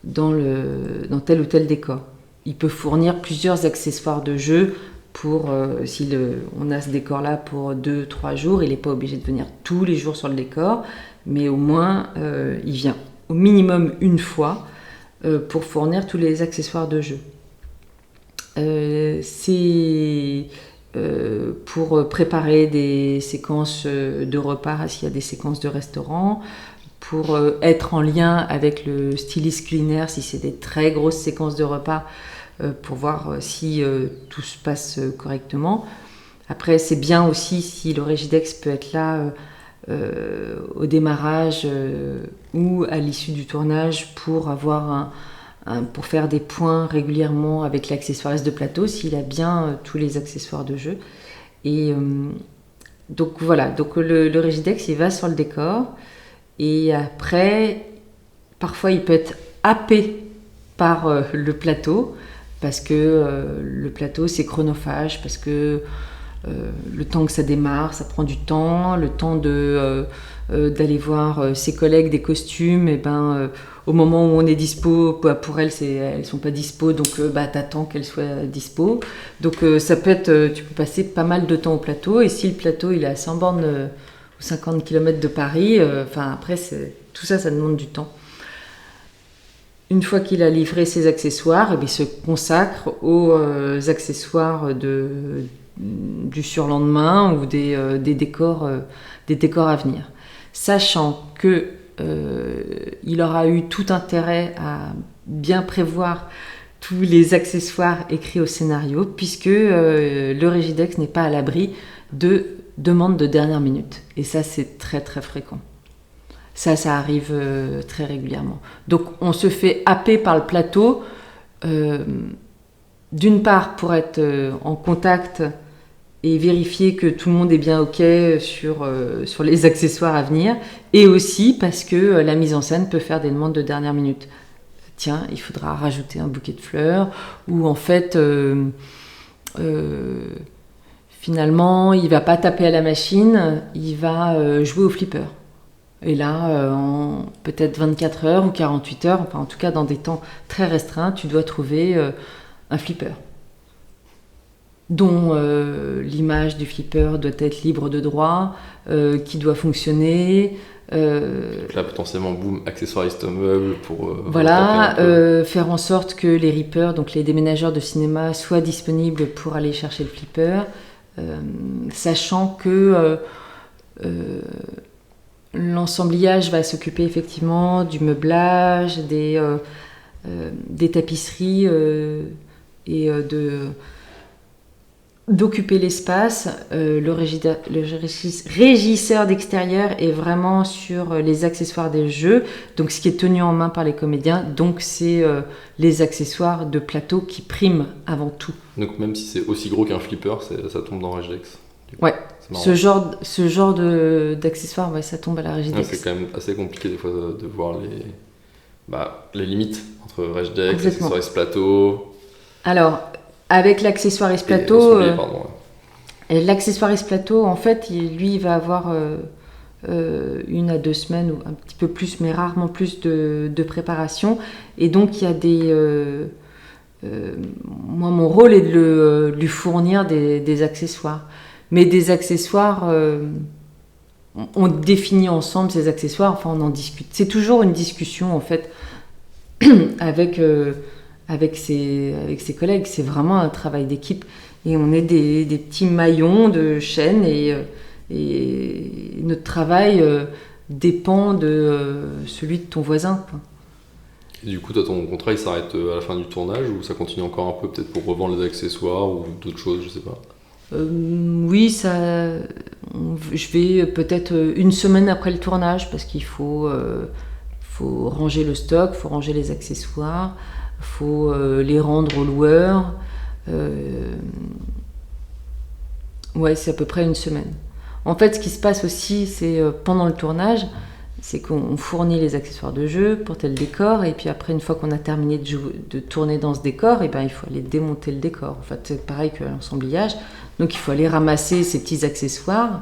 dans tel ou tel décor. Il peut fournir plusieurs accessoires de jeu pour, si on a ce décor-là pour 2-3 jours, il n'est pas obligé de venir tous les jours sur le décor, mais au moins il vient au minimum une fois pour fournir tous les accessoires de jeu. C'est pour préparer des séquences de repas s'il y a des séquences de restaurant, pour être en lien avec le styliste culinaire si c'est des très grosses séquences de repas, pour voir si tout se passe correctement. Après, c'est bien aussi si le Régidex peut être là au démarrage ou à l'issue du tournage pour avoir pour faire des points régulièrement avec l'accessoiriste de plateau s'il a bien tous les accessoires de jeu. Et donc voilà, donc le Régidex il va sur le décor, et après parfois il peut être happé par le plateau, parce que le plateau c'est chronophage, parce que le temps que ça démarre, ça prend du temps, le temps d'aller voir ses collègues des costumes, et au moment où on est dispo, pour elles, elles sont pas dispo, donc t'attends qu'elles soient dispo. Donc ça peut être, tu peux passer pas mal de temps au plateau, et si le plateau il est à 100 bornes ou 50 km de Paris, après tout ça demande du temps. Une fois qu'il a livré ses accessoires, il se consacre aux accessoires du surlendemain ou des décors à venir, sachant que il aura eu tout intérêt à bien prévoir tous les accessoires écrits au scénario, puisque le Régidex n'est pas à l'abri de demande de dernière minute. Et ça, c'est très très fréquent. Ça arrive très régulièrement. Donc on se fait happer par le plateau, d'une part pour être en contact et vérifier que tout le monde est bien OK sur les accessoires à venir, et aussi parce que la mise en scène peut faire des demandes de dernière minute. Tiens, il faudra rajouter un bouquet de fleurs, ou en fait, finalement, il va pas taper à la machine, il va jouer au flipper. Et là, en peut-être 24 heures ou 48 heures, enfin en tout cas dans des temps très restreints, tu dois trouver un flipper dont l'image du flipper doit être libre de droit, qui doit fonctionner. Donc là, potentiellement, boum, accessoiriste meuble pour... Voilà, faire en sorte que les rippers, donc les déménageurs de cinéma, soient disponibles pour aller chercher le flipper, sachant que l'ensemblage va s'occuper effectivement du meublage, des tapisseries et d'occuper l'espace. Le régisseur d'extérieur est vraiment sur les accessoires des jeux, donc ce qui est tenu en main par les comédiens, donc c'est les accessoires de plateau qui priment avant tout. Donc même si c'est aussi gros qu'un flipper, ça tombe dans Regidex. Ouais, ce genre d'accessoires, ouais, ça tombe à la Regidex. Ouais, c'est quand même assez compliqué des fois de voir les limites entre Regidex, accessoires plateau. Alors, avec l'accessoire plateau, l'accessoire plateau, en fait, lui, il va avoir 1 à 2 semaines ou un petit peu plus, mais rarement plus de préparation. Et donc, il y a des... moi, mon rôle est de lui fournir des accessoires. Mais des accessoires, on définit ensemble ces accessoires, enfin, on en discute. C'est toujours une discussion, en fait, avec ses collègues. C'est vraiment un travail d'équipe. Et on est des petits maillons de chaîne, et notre travail dépend de celui de ton voisin, quoi. Et du coup, ton contrat il s'arrête à la fin du tournage, ou ça continue encore un peu, peut-être pour revendre les accessoires ou d'autres choses, je sais pas. Oui, je vais peut-être 1 semaine après le tournage, parce qu'il faut ranger le stock, il faut ranger les accessoires, il faut les rendre aux loueurs. Ouais, c'est à peu près 1 semaine. En fait, ce qui se passe aussi, c'est pendant le tournage, c'est qu'on fournit les accessoires de jeu, porter le décor, et puis après, une fois qu'on a terminé de tourner dans ce décor, et ben, il faut aller démonter le décor. En fait, c'est pareil que l'ensemblage. Donc, il faut aller ramasser ces petits accessoires.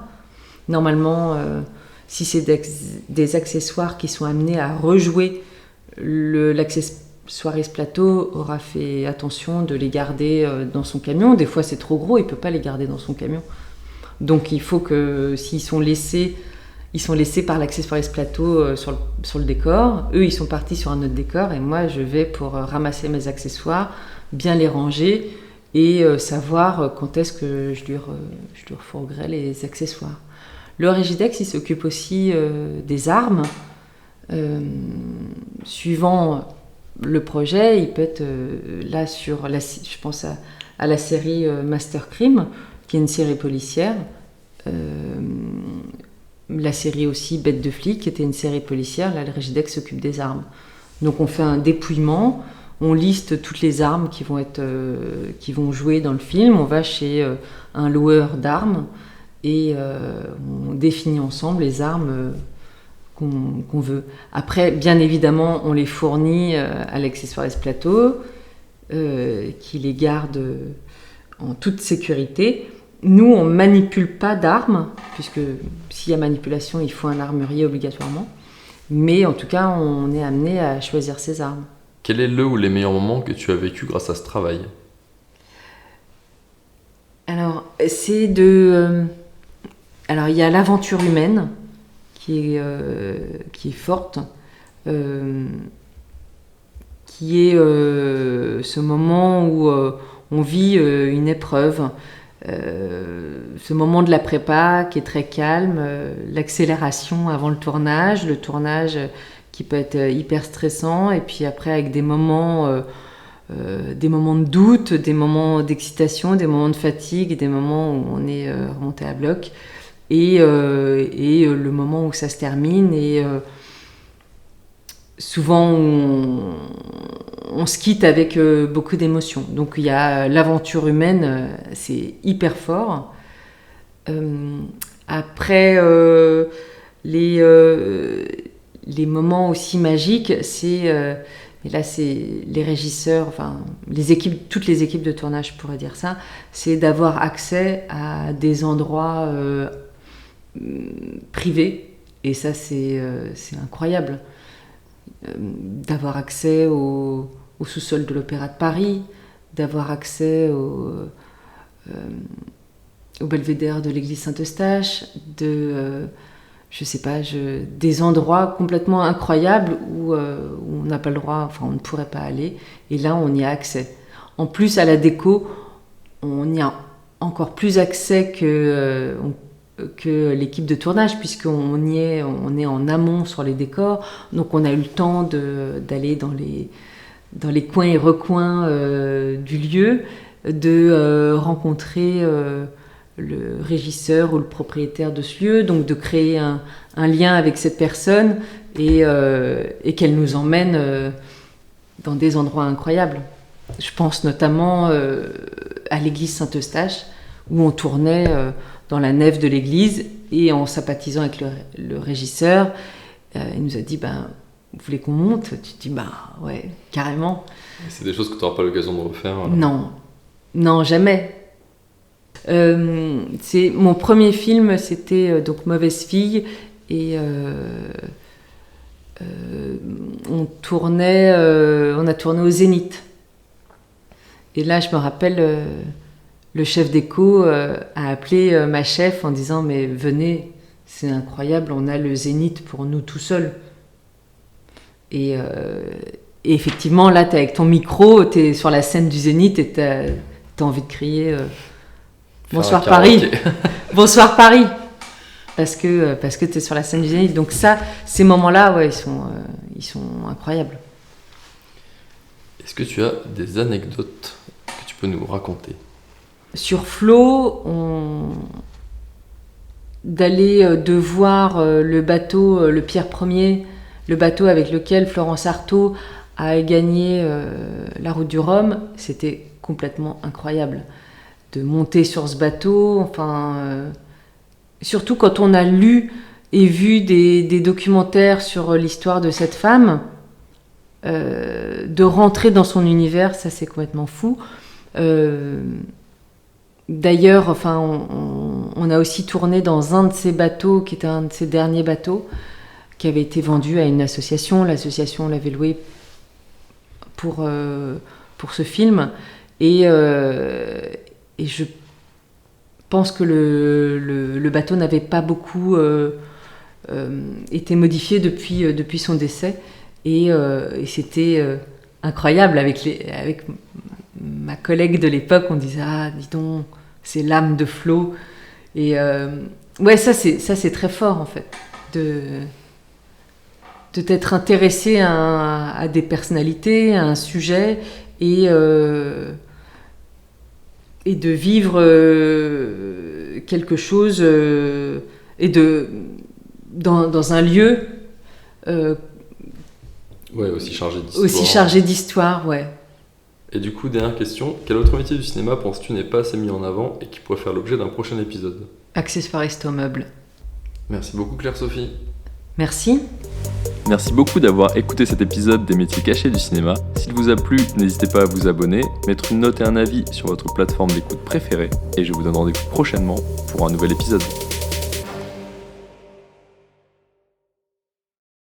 Normalement, si c'est des accessoires qui sont amenés à rejouer, l'accessoiriste plateau aura fait attention de les garder dans son camion. Des fois, c'est trop gros, il ne peut pas les garder dans son camion. Donc, il faut que s'ils sont laissés... Ils sont laissés par l'accessoiriste plateau sur le décor. Eux, ils sont partis sur un autre décor, et moi, je vais pour ramasser mes accessoires, bien les ranger et savoir quand est-ce que je lui refourguerai les accessoires. Le Regidex, il s'occupe aussi des armes. Suivant le projet, il peut être là sur je pense à la série Master Crime, qui est une série policière. La série aussi Bête de flic, qui était une série policière. Là, le Regidex s'occupe des armes. Donc on fait un dépouillement, on liste toutes les armes qui vont jouer dans le film. On va chez un loueur d'armes et on définit ensemble les armes qu'on veut. Après, bien évidemment, on les fournit à l'accessoiriste plateau, qui les garde en toute sécurité. Nous, on ne manipule pas d'armes, puisque s'il y a manipulation, il faut un armurier obligatoirement. Mais en tout cas, on est amené à choisir ses armes. Quel est le ou les meilleurs moments que tu as vécu grâce à ce travail ? Alors, alors, il y a l'aventure humaine qui est forte, qui est ce moment où on vit une épreuve. Ce moment de la prépa qui est très calme, l'accélération avant le tournage qui peut être hyper stressant, et puis après avec des moments de doute, des moments d'excitation, des moments de fatigue, et des moments où on est remonté à bloc. et le moment où ça se termine. Et souvent, on se quitte avec beaucoup d'émotions. Donc, il y a l'aventure humaine, c'est hyper fort. Après, les moments aussi magiques, c'est... et là, c'est les régisseurs, enfin, toutes les équipes de tournage, je pourrais dire ça, c'est d'avoir accès à des endroits privés. Et ça, c'est incroyable. D'avoir accès au sous-sol de l'Opéra de Paris, d'avoir accès au belvédère de l'église Saint-Eustache, des endroits complètement incroyables où on n'a pas le droit, enfin on ne pourrait pas aller, et là on y a accès. En plus, à la déco, on y a encore plus accès que l'équipe de tournage, puisqu'on est en amont sur les décors, donc on a eu le temps d'aller dans les coins et recoins du lieu, de rencontrer le régisseur ou le propriétaire de ce lieu, donc de créer un lien avec cette personne et qu'elle nous emmène dans des endroits incroyables. Je pense notamment à l'église Saint-Eustache, où on tournait dans la nef de l'église, et en sympathisant avec le régisseur, il nous a dit vous voulez qu'on monte ? Tu te dis ouais, carrément. C'est des choses que tu n'auras pas l'occasion de refaire Non, jamais. Mon premier film, c'était donc Mauvaise fille, et on a tourné au Zénith. Et là, je me rappelle, le chef déco a appelé ma chef en disant mais venez, c'est incroyable, on a le Zénith pour nous tout seuls. Et effectivement, là, t'es avec ton micro, t'es sur la scène du Zénith et t'as envie de crier bonsoir Paris, bonsoir Paris, parce que t'es sur la scène du Zénith. Donc ça, ces moments-là, ouais, ils sont incroyables. Est-ce que tu as des anecdotes que tu peux nous raconter ? Sur Flo, de voir le bateau, le Pierre Ier, le bateau avec lequel Florence Artaud a gagné la route du Rhum, c'était complètement incroyable. De monter sur ce bateau, surtout quand on a lu et vu des documentaires sur l'histoire de cette femme, de rentrer dans son univers, ça c'est complètement fou. D'ailleurs, on a aussi tourné dans un de ces bateaux, qui était un de ses derniers bateaux, qui avait été vendu à une association. L'association l'avait loué pour ce film. Et je pense que le bateau n'avait pas beaucoup été modifié depuis son décès. Et c'était incroyable. Avec ma collègue de l'époque, on disait « Ah, dis donc, c'est l'âme de Flo ». Et ouais, ça c'est très fort, en fait, de t'être intéressé à des personnalités, à un sujet, et de vivre quelque chose, et dans un lieu ouais, aussi chargé d'histoire. Aussi chargé d'histoire, ouais. Et du coup, dernière question, quel autre métier du cinéma penses-tu n'est pas assez mis en avant et qui pourrait faire l'objet d'un prochain épisode ? Accessoiriste au meuble. Merci beaucoup Claire-Sophie. Merci. Merci beaucoup d'avoir écouté cet épisode des métiers cachés du cinéma. S'il vous a plu, n'hésitez pas à vous abonner, mettre une note et un avis sur votre plateforme d'écoute préférée, et je vous donne rendez-vous prochainement pour un nouvel épisode.